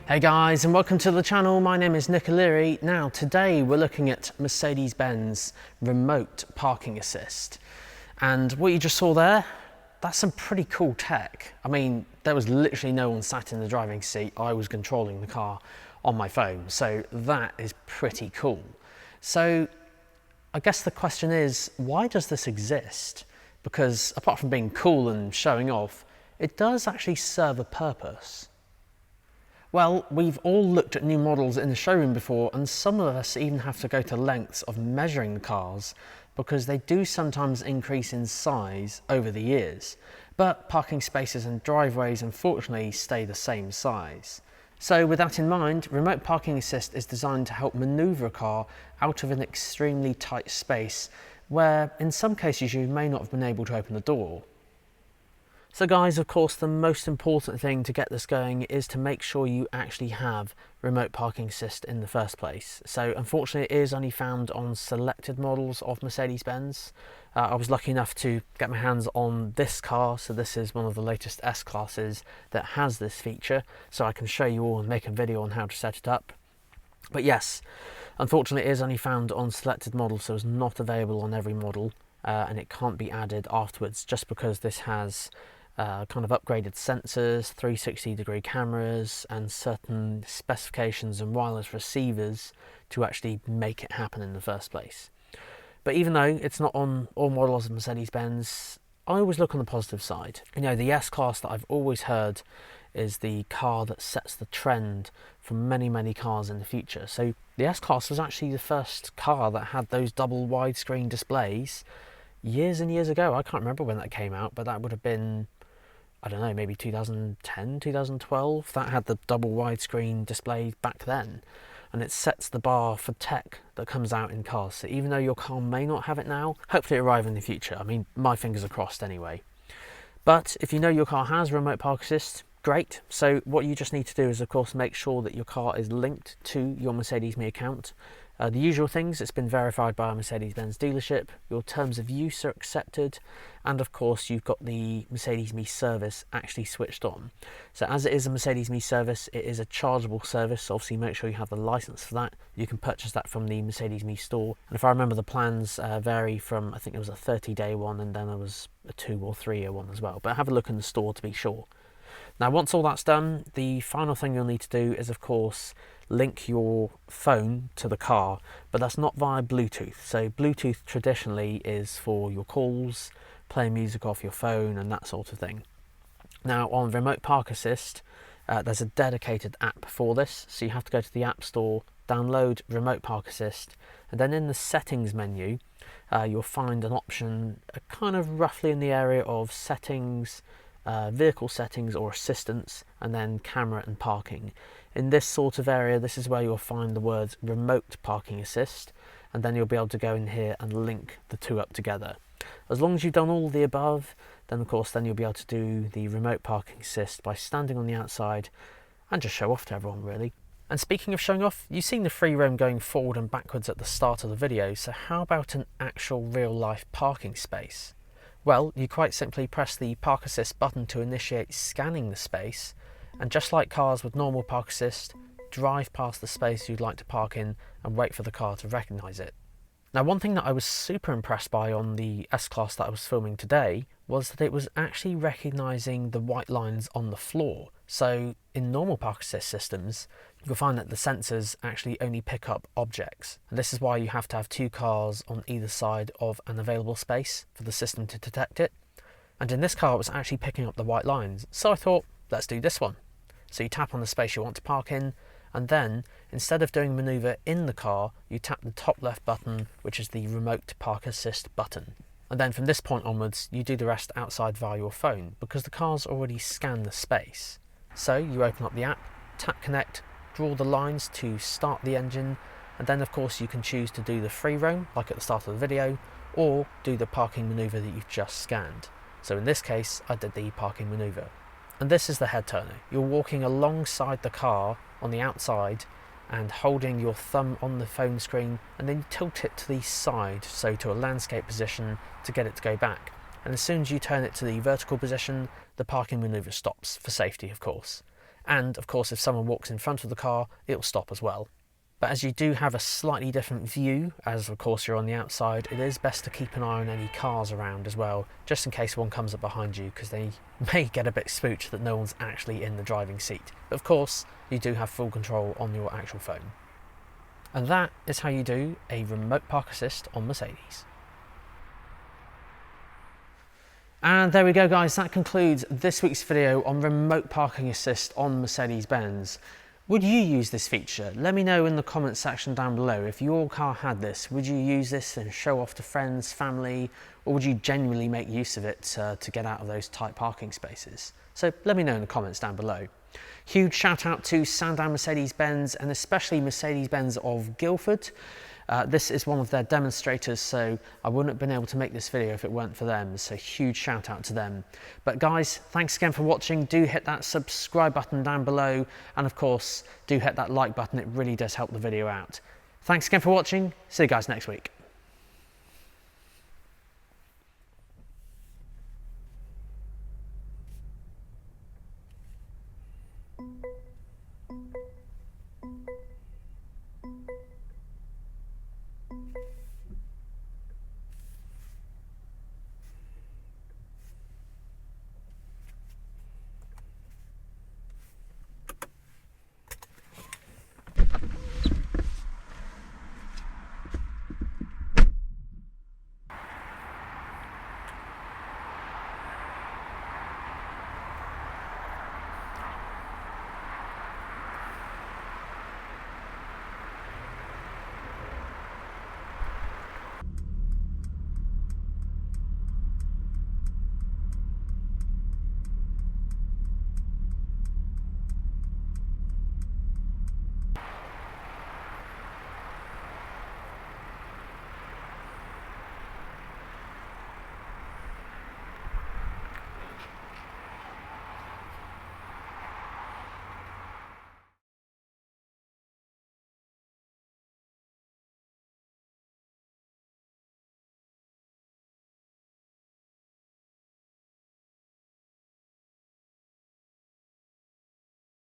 Hey guys, and welcome to the channel. My name is Nick O'Leary. Now today we're looking at Mercedes-Benz remote parking assist, and what you just saw there, that's some pretty cool tech. I mean, there was literally no one sat in the driving seat. I was controlling the car on my phone, so that is pretty cool. So I guess the question is, why does this exist? Because apart from being cool and showing off, it does actually serve a purpose. Well, we've all looked at new models in the showroom before, and some of us even have to go to lengths of measuring the cars because they do sometimes increase in size over the years. But parking spaces and driveways unfortunately stay the same size. So with that in mind, remote parking assist is designed to help maneuver a car out of an extremely tight space where in some cases you may not have been able to open the door. So guys, of course, the most important thing to get this going is to make sure you actually have remote parking assist in the first place. So unfortunately it is only found on selected models of Mercedes-Benz. I was lucky enough to get my hands on this car, so this is one of the latest S-classes that has this feature, so I can show you all and make a video on how to set it up. But yes, unfortunately it is only found on selected models, so it's not available on every model, and it can't be added afterwards just because this has kind of upgraded sensors, 360-degree cameras, and certain specifications and wireless receivers to actually make it happen in the first place. But even though it's not on all models of Mercedes-Benz, I always look on the positive side. You know, the S-Class that I've always heard is the car that sets the trend for many, many cars in the future. So the S-Class was actually the first car that had those double widescreen displays years and years ago. I can't remember when that came out, but that would have been, I don't know, maybe 2010, 2012. That had the double widescreen display back then. And it sets the bar for tech that comes out in cars. So even though your car may not have it now, hopefully it'll arrive in the future. I mean, my fingers are crossed anyway. But if you know your car has remote park assist, great. So what you just need to do is, of course, make sure that your car is linked to your Mercedes-Me account. The usual things, it's been verified by a Mercedes-Benz dealership, your terms of use are accepted, and of course you've got the Mercedes-Me service actually switched on. So as it is a Mercedes-Me service, it is a chargeable service, so obviously make sure you have the license for that. You can purchase that from the Mercedes-Me store, and if I remember, the plans vary from, I think it was a 30-day one, and then there was a 2 or 3 year one as well, but have a look in the store to be sure. Now once all that's done, the final thing you'll need to do is, of course, link your phone to the car, but that's not via Bluetooth. So Bluetooth traditionally is for your calls, playing music off your phone and that sort of thing. Now on Remote Park Assist, there's a dedicated app for this, so you have to go to the App Store, download Remote Park Assist, and then in the settings menu you'll find an option kind of roughly in the area of settings, vehicle settings or assistance, and then camera and parking. In this sort of area, this is where you'll find the words remote parking assist, and then you'll be able to go in here and link the two up together. As long as you've done all the above, then of course then you'll be able to do the remote parking assist by standing on the outside and just show off to everyone, really. And speaking of showing off, you've seen the free roam going forward and backwards at the start of the video, so how about an actual real life parking space? Well, you quite simply press the Park Assist button to initiate scanning the space, and just like cars with normal Park Assist, drive past the space you'd like to park in and wait for the car to recognise it. Now, one thing that I was super impressed by on the S-Class that I was filming today was that it was actually recognising the white lines on the floor. So in normal Park Assist systems, you'll find that the sensors actually only pick up objects. And this is why you have to have 2 cars on either side of an available space for the system to detect it. And in this car, it was actually picking up the white lines. So I thought, let's do this one. So you tap on the space you want to park in, and then instead of doing a manoeuvre in the car, you tap the top left button, which is the Remote Park Assist button. And then from this point onwards, you do the rest outside via your phone, because the car's already scanned the space. So you open up the app, tap connect, draw the lines to start the engine, and then of course you can choose to do the free roam, like at the start of the video, or do the parking manoeuvre that you've just scanned. So in this case, I did the parking manoeuvre. And this is the head turner. You're walking alongside the car on the outside and holding your thumb on the phone screen, and then you tilt it to the side, so to a landscape position, to get it to go back. And as soon as you turn it to the vertical position, the parking manoeuvre stops, for safety of course. And of course, if someone walks in front of the car, it'll stop as well. But as you do have a slightly different view, as of course you're on the outside, it is best to keep an eye on any cars around as well, just in case one comes up behind you, because they may get a bit spooked that no one's actually in the driving seat. But of course, you do have full control on your actual phone. And that is how you do a remote park assist on Mercedes. And there we go guys, that concludes this week's video on remote parking assist on Mercedes-Benz. Would you use this feature? Let me know in the comments section down below. If your car had this, would you use this and show off to friends, family, or would you genuinely make use of it to get out of those tight parking spaces? So let me know in the comments down below. Huge shout out to Sandown Mercedes-Benz, and especially Mercedes-Benz of Guildford. This is one of their demonstrators, so I wouldn't have been able to make this video if it weren't for them, so huge shout out to them. But guys, thanks again for watching. Do hit that subscribe button down below, and of course do hit that like button, it really does help the video out. Thanks again for watching, see you guys next week.